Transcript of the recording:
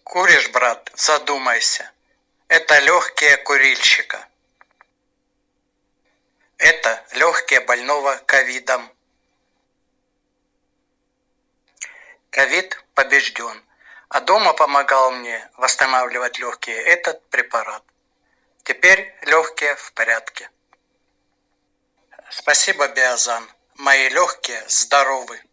Куришь, брат, задумайся. Это легкие курильщика. Это легкие больного ковидом. Ковид побежден, а дома помогал мне восстанавливать легкие этот препарат. Теперь легкие в порядке. Спасибо, Биозан. Мои легкие здоровы.